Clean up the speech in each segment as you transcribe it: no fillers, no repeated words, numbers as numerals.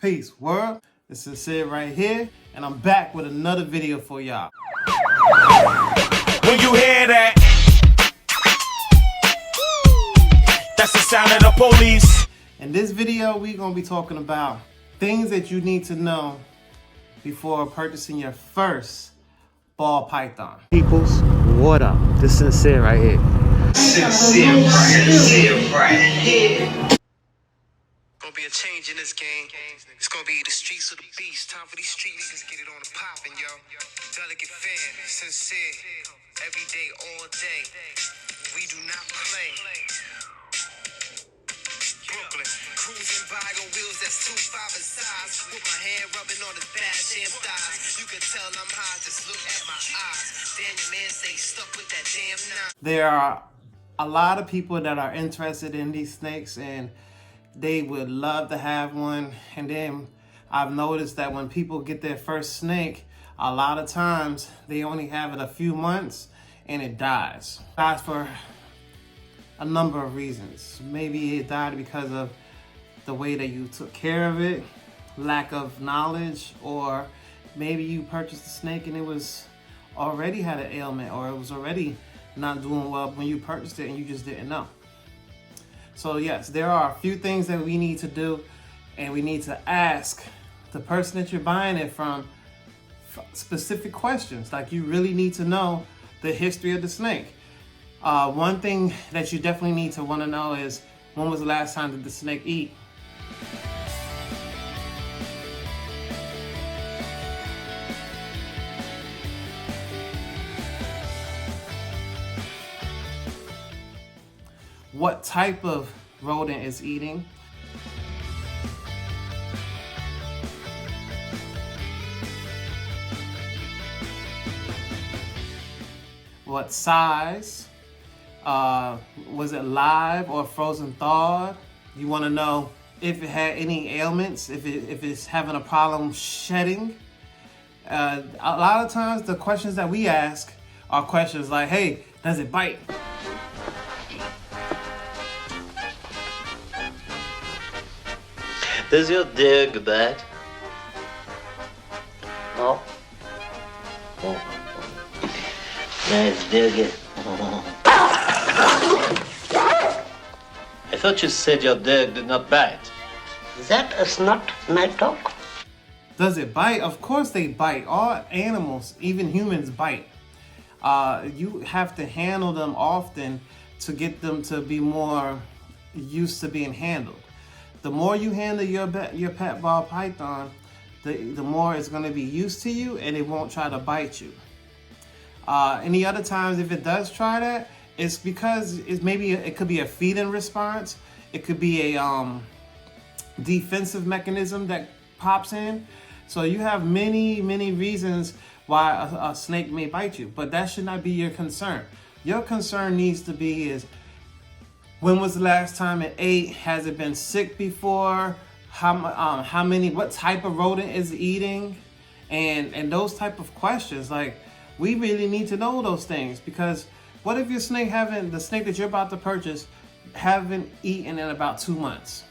Peace, world. This is Sid right here, and I'm back with another video for y'all. When you hear that, that's the sound of the police. In this video, we're gonna be talking about things that you need to know before purchasing your first ball python. Peoples, what up? This is Sid right here. Sid right here. Gonna be a change in this game. It's gonna be the streets of the beast. Time for these street niggas get it on the poppin', yo. Delicate fan, sincere. Every day, all day. We do not play. Brooklyn, cruising by on wheels that's 2.5 in size. With my hand rubbing on his bad damn thighs. You can tell I'm high, just look at my eyes. Damn, your man stay stuck with that damn nine. There are a lot of people that are interested in these snakes and they would love to have one. And then I've noticed that when people get their first snake, a lot of times they only have it a few months and it dies. It dies for a number of reasons. Maybe it died because of the way that you took care of it, lack of knowledge, or maybe you purchased a snake and it was already had an ailment, or it was already not doing well when you purchased it and you just didn't know. So yes, there are a few things that we need to do, and we need to ask the person that you're buying it from specific questions. Like, you really need to know the history of the snake. One thing that you definitely need to want to know is, when was the last time did the snake eat? What type of rodent is eating? What size? Was it live or frozen thawed? You want to know if it had any ailments, if it's having a problem shedding. A lot of times the questions that we ask are questions like, hey, does it bite? Does your dog bite? No? Oh. Nice doggy. I thought you said your dog did not bite. That is not my dog. Does it bite? Of course they bite. All animals, even humans, bite. You have to handle them often to get them to be more used to being handled. The more you handle your pet ball python, the more it's going to be used to you, and it won't try to bite you. Any other times, if it does try that, it's because it could be a feeding response. It could be a defensive mechanism that pops in. So you have many reasons why a snake may bite you, but that should not be your concern. Your concern needs to be is, when was the last time it ate? Has it been sick before? What type of rodent is it eating? And those type of questions. Like, we really need to know those things, because what if your snake the snake that you're about to purchase haven't eaten in about 2 months?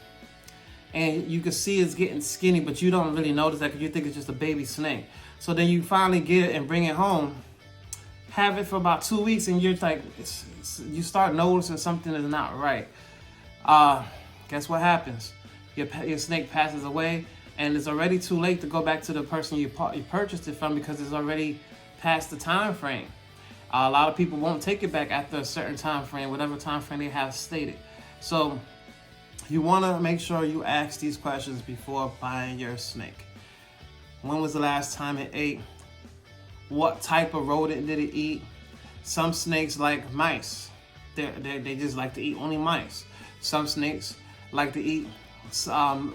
And you can see it's getting skinny, but you don't really notice that because you think it's just a baby snake. So then you finally get it and bring it home, have it for about 2 weeks, and you're like, you start noticing something is not right. Guess what happens? Your snake passes away, and it's already too late to go back to the person you purchased it from, because it's already past the time frame. A lot of people won't take it back after a certain time frame, whatever time frame they have stated. So you want to make sure you ask these questions before buying your snake. When was the last time it ate? What type of rodent did it eat? Some snakes like mice. They just like to eat only mice. Some snakes like to eat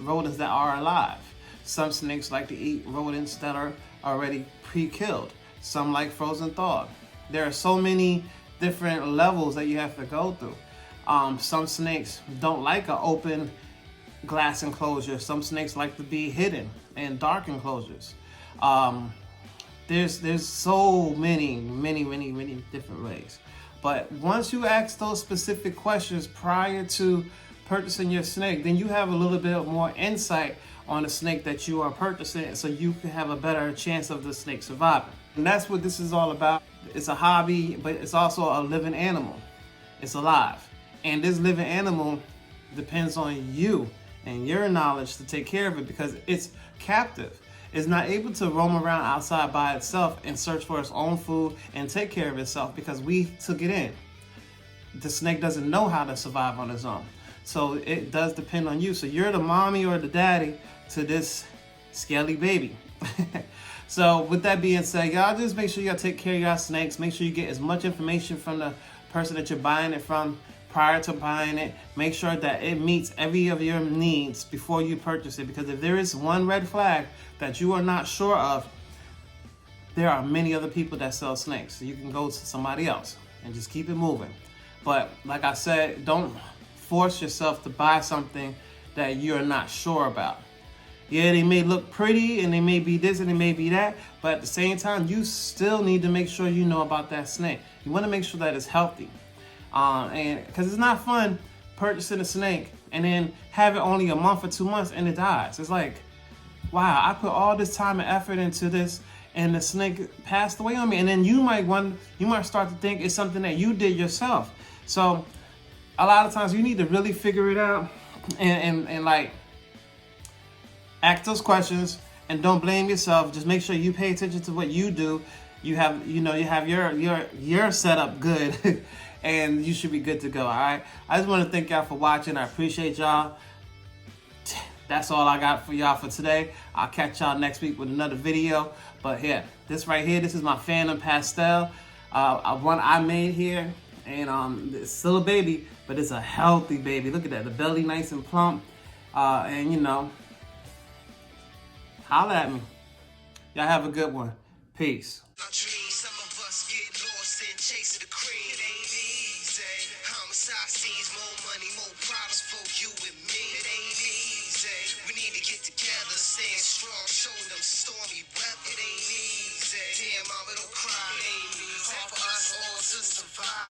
rodents that are alive. Some snakes like to eat rodents that are already pre-killed. Some like frozen thawed. There are so many different levels that you have to go through. Some snakes don't like an open glass enclosure. Some snakes like to be hidden in dark enclosures. There's so many different ways. But once you ask those specific questions prior to purchasing your snake, then you have a little bit more insight on the snake that you are purchasing so you can have a better chance of the snake surviving. And that's what this is all about. It's a hobby, but it's also a living animal. It's alive. And this living animal depends on you and your knowledge to take care of it because it's captive. It's not able to roam around outside by itself and search for its own food and take care of itself because we took it in. The snake doesn't know how to survive on its own. So it does depend on you. So you're the mommy or the daddy to this scaly baby. So with that being said, y'all just make sure y'all take care of y'all snakes. Make sure you get as much information from the person that you're buying it from prior to buying it. Make sure that it meets every of your needs before you purchase it. Because if there is one red flag that you are not sure of, there are many other people that sell snakes. So you can go to somebody else and just keep it moving. But like I said, don't force yourself to buy something that you're not sure about. Yeah, they may look pretty and they may be this and they may be that, but at the same time, you still need to make sure you know about that snake. You want to make sure that it's healthy. And because it's not fun purchasing a snake and then have it only a month or 2 months and it dies. It's like, wow, I put all this time and effort into this and the snake passed away on me. And then you might start to think it's something that you did yourself. So a lot of times you need to really figure it out and like ask those questions and don't blame yourself. Just make sure you pay attention to what you do. You have your setup good and you should be good to go. All right. I just want to thank y'all for watching. I appreciate y'all. That's all I got for y'all for today. I'll catch y'all next week with another video. But here, this right here, this is my Phantom Pastel. One I made here. And it's still a baby, but it's a healthy baby. Look at that, the belly nice and plump. And you know, holla at me. Y'all have a good one. Peace. Some of us get lost in chasing the cream. It ain't easy. Homicide scenes, more money, more problems for you and me. It ain't easy. We need to get together, stand strong, show them stormy weather. It ain't easy. Damn, mama, don't cry. It ain't easy. Hard for us all to survive.